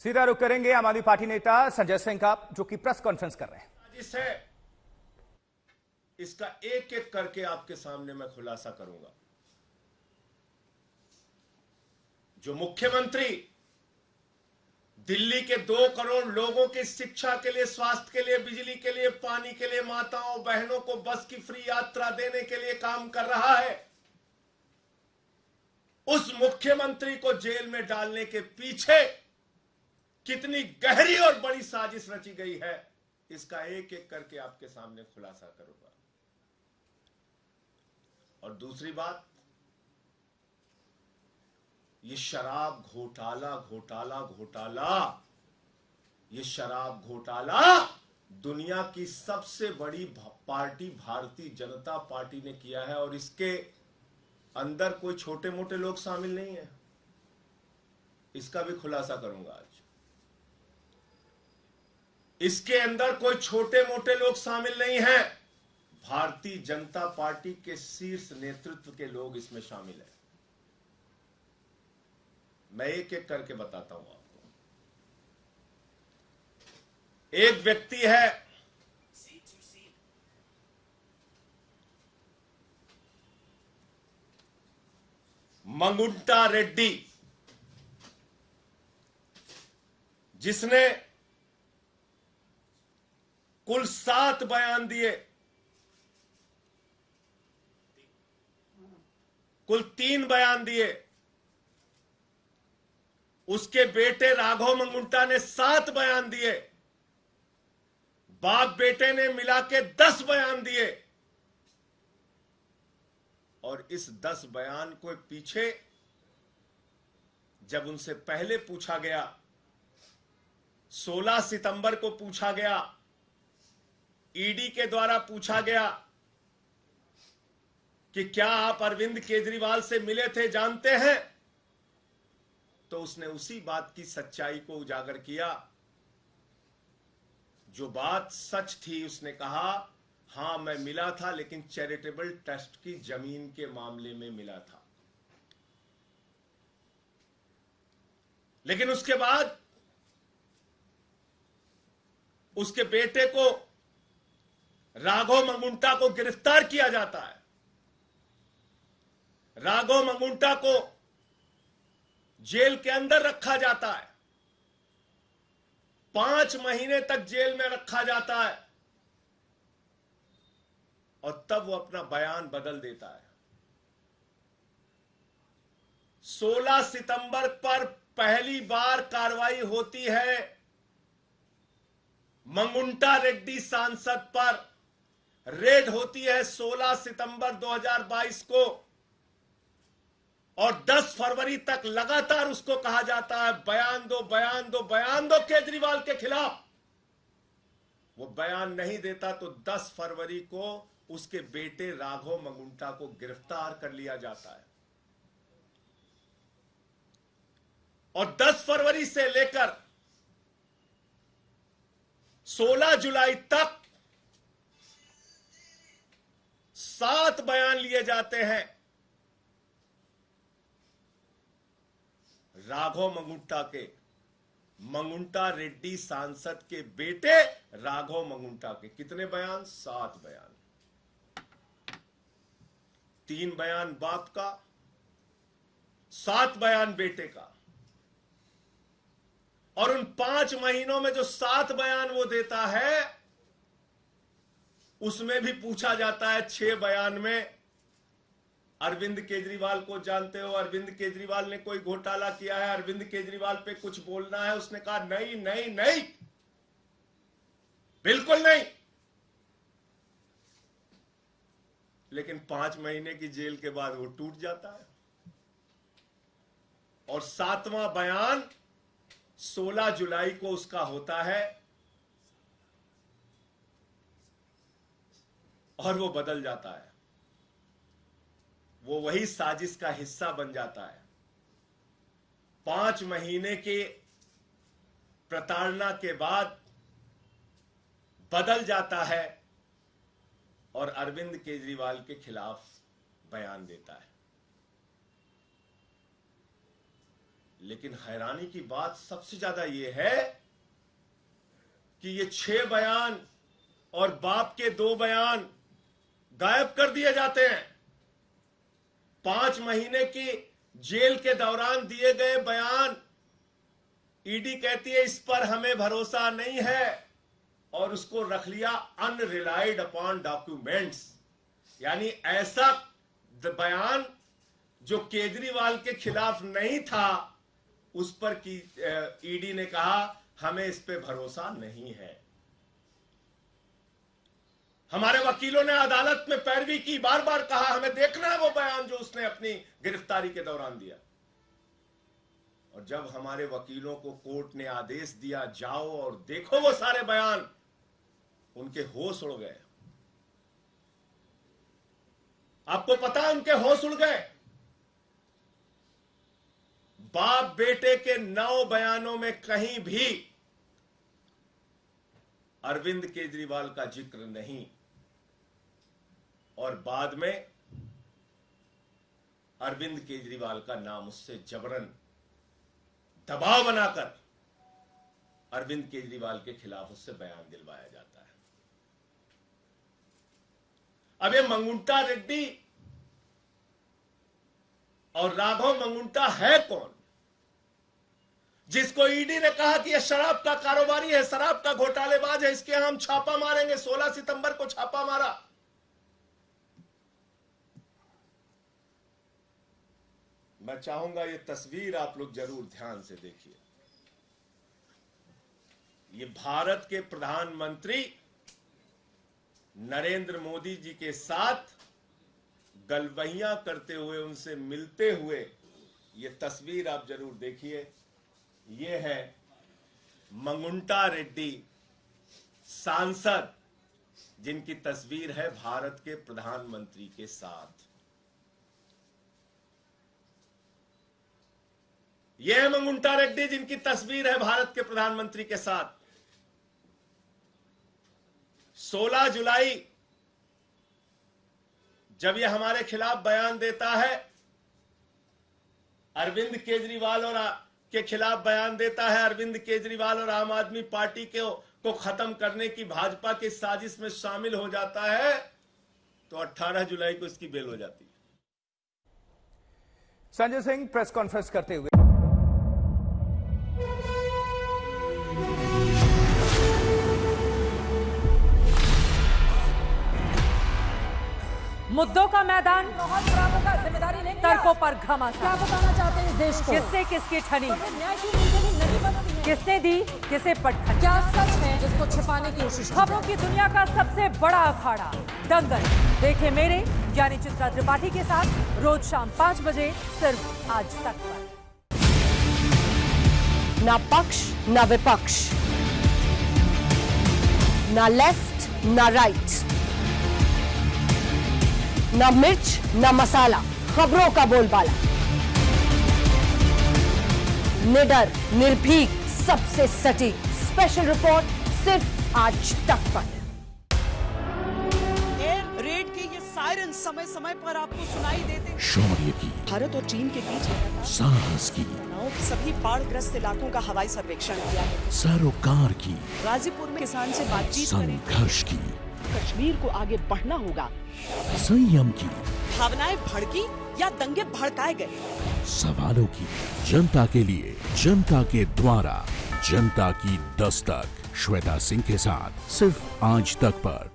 सीधा रुख करेंगे आम आदमी पार्टी नेता संजय सिंह का, जो कि प्रेस कॉन्फ्रेंस कर रहे हैं। जिससे इसका एक एक करके आपके सामने मैं खुलासा करूंगा। जो मुख्यमंत्री दिल्ली के 2 करोड़ लोगों की शिक्षा के लिए, स्वास्थ्य के लिए, बिजली के लिए, पानी के लिए, माताओं बहनों को बस की फ्री यात्रा देने के लिए काम कर रहा है, उस मुख्यमंत्री को जेल में डालने के पीछे कितनी गहरी और बड़ी साजिश रची गई है, इसका एक एक करके आपके सामने खुलासा करूंगा। और दूसरी बात, ये शराब घोटाला घोटाला घोटाला, ये शराब घोटाला दुनिया की सबसे बड़ी पार्टी भारतीय जनता पार्टी ने किया है, और इसके अंदर कोई छोटे मोटे लोग शामिल नहीं है। इसका भी खुलासा करूंगा आज। इसके अंदर कोई छोटे मोटे लोग शामिल नहीं हैं। भारतीय जनता पार्टी के शीर्ष नेतृत्व के लोग इसमें शामिल हैं। मैं एक एक करके बताता हूं आपको। एक व्यक्ति है मंगुंटा रेड्डी, जिसने कुल 7 बयान दिए, कुल 3 बयान दिए। उसके बेटे राघव मंगुंटा ने 7 बयान दिए। बाप बेटे ने मिला के 10 बयान दिए। और इस 10 बयान को पीछे जब उनसे पहले पूछा गया, 16 सितंबर को पूछा गया, ईडी के द्वारा पूछा गया कि क्या आप अरविंद केजरीवाल से मिले थे, जानते हैं, तो उसने उसी बात की सच्चाई को उजागर किया। जो बात सच थी, उसने कहा हां मैं मिला था, लेकिन चैरिटेबल ट्रस्ट की जमीन के मामले में मिला था। लेकिन उसके बाद उसके बेटे को, राघव मंगुंटा को गिरफ्तार किया जाता है। राघव मंगुंटा को जेल के अंदर रखा जाता है। 5 महीने तक जेल में रखा जाता है, और तब वो अपना बयान बदल देता है। 16 सितंबर पर पहली बार कार्रवाई होती है मंगुंटा रेड्डी सांसद पर। रेड होती है 16 सितंबर 2022 को, और 10 फरवरी तक लगातार उसको कहा जाता है बयान दो, बयान दो, बयान दो केजरीवाल के खिलाफ। वो बयान नहीं देता तो 10 फरवरी को उसके बेटे राघव मंगुंटा को गिरफ्तार कर लिया जाता है। और 10 फरवरी से लेकर 16 जुलाई तक 7 बयान लिए जाते हैं राघव मंगुंटा के, मंगुंटा रेड्डी सांसद के बेटे राघव मंगुंटा के। कितने बयान? 7 बयान। 3 बयान बाप का, 7 बयान बेटे का। और उन 5 महीनों में जो 7 बयान वो देता है, उसमें भी पूछा जाता है 6 बयान में, अरविंद केजरीवाल को जानते हो? अरविंद केजरीवाल ने कोई घोटाला किया है? अरविंद केजरीवाल पे कुछ बोलना है? उसने कहा नहीं नहीं नहीं, बिल्कुल नहीं। लेकिन 5 महीने की जेल के बाद वो टूट जाता है। और 7वां बयान 16 जुलाई को उसका होता है, और वो बदल जाता है। वो वही साजिश का हिस्सा बन जाता है। 5 महीने के प्रताड़ना के बाद बदल जाता है और अरविंद केजरीवाल के खिलाफ बयान देता है। लेकिन हैरानी की बात सबसे ज्यादा यह है कि ये 6 बयान और बाप के 2 बयान गायब कर दिए जाते हैं। 5 महीने की जेल के दौरान दिए गए बयान, ईडी कहती है इस पर हमें भरोसा नहीं है और उसको रख लिया अनरिलाइड अपॉन डॉक्यूमेंट्स। यानी ऐसा बयान जो केजरीवाल के खिलाफ नहीं था, उस पर की ईडी ने कहा हमें इस पे भरोसा नहीं है। हमारे वकीलों ने अदालत में पैरवी की, बार बार कहा हमें देखना है वो बयान जो उसने अपनी गिरफ्तारी के दौरान दिया। और जब हमारे वकीलों को कोर्ट ने आदेश दिया जाओ और देखो वो सारे बयान, उनके होश उड़ गए। आपको पता है उनके होश उड़ गए। बाप बेटे के 9 बयानों में कहीं भी अरविंद केजरीवाल का जिक्र नहीं, और बाद में अरविंद केजरीवाल का नाम उससे जबरन दबाव बनाकर अरविंद केजरीवाल के खिलाफ उससे बयान दिलवाया जाता है। अब ये मंगुंटा रेड्डी और राघव मंगुंटा है कौन, जिसको ईडी ने कहा कि यह शराब का कारोबारी है, शराब का घोटालेबाज है, इसके हम छापा मारेंगे। 16 सितंबर को छापा मारा। मैं चाहूंगा ये तस्वीर आप लोग जरूर ध्यान से देखिए। ये भारत के प्रधानमंत्री नरेंद्र मोदी जी के साथ गलवहियां करते हुए, उनसे मिलते हुए, ये तस्वीर आप जरूर देखिए। ये है मंगुंटा रेड्डी सांसद, जिनकी तस्वीर है भारत के प्रधानमंत्री के साथ। यह है मंगुंटा रेड्डी जिनकी तस्वीर है भारत के प्रधानमंत्री के साथ। 16 जुलाई जब यह हमारे खिलाफ बयान देता है, अरविंद केजरीवाल और के खिलाफ बयान देता है, अरविंद केजरीवाल और आम आदमी पार्टी को खत्म करने की भाजपा की साजिश में शामिल हो जाता है, तो 18 जुलाई को इसकी बेल हो जाती है। संजय सिंह प्रेस कॉन्फ्रेंस करते हुए मुद्दों का मैदान, बहुत बराबर का जिम्मेदारी लेंगे। तर्कों पर घमासान। क्या बताना चाहते हैं इस देश को? किससे किसकी ठनी, तो न्याय की नीति नहीं बनती है। किसने दी किसे पटखनी। क्या सच है जिसको छिपाने की कोशिश? खबरों की दुनिया का सबसे बड़ा अखाड़ा दंगल देखे मेरे यानी चित्रा त्रिपाठी के साथ रोज शाम 5 बजे सिर्फ आज तक पर। ना पक्ष ना विपक्ष, ना लेफ्ट ना राइट, ना मिर्च ना मसाला, खबरों का बोलबाला। निडर, निर्भीक, सबसे सटीक स्पेशल रिपोर्ट सिर्फ आज तक पर। एयर रेड के ये सायरन समय समय पर आपको सुनाई देते। शौर्य की, भारत और चीन के बीच साहस की, सभी बाढ़ग्रस्त इलाकों का हवाई सर्वेक्षण किया है। सरोकार की, गाजीपुर में किसान से बातचीत करें। संघर्ष की, कश्मीर को आगे बढ़ना होगा। संयम की, भावनाएं भड़की या दंगे भड़काए गए। सवालों की, जनता के लिए, जनता के द्वारा, जनता की दस्तक। श्वेता सिंह के साथ सिर्फ आज तक पर।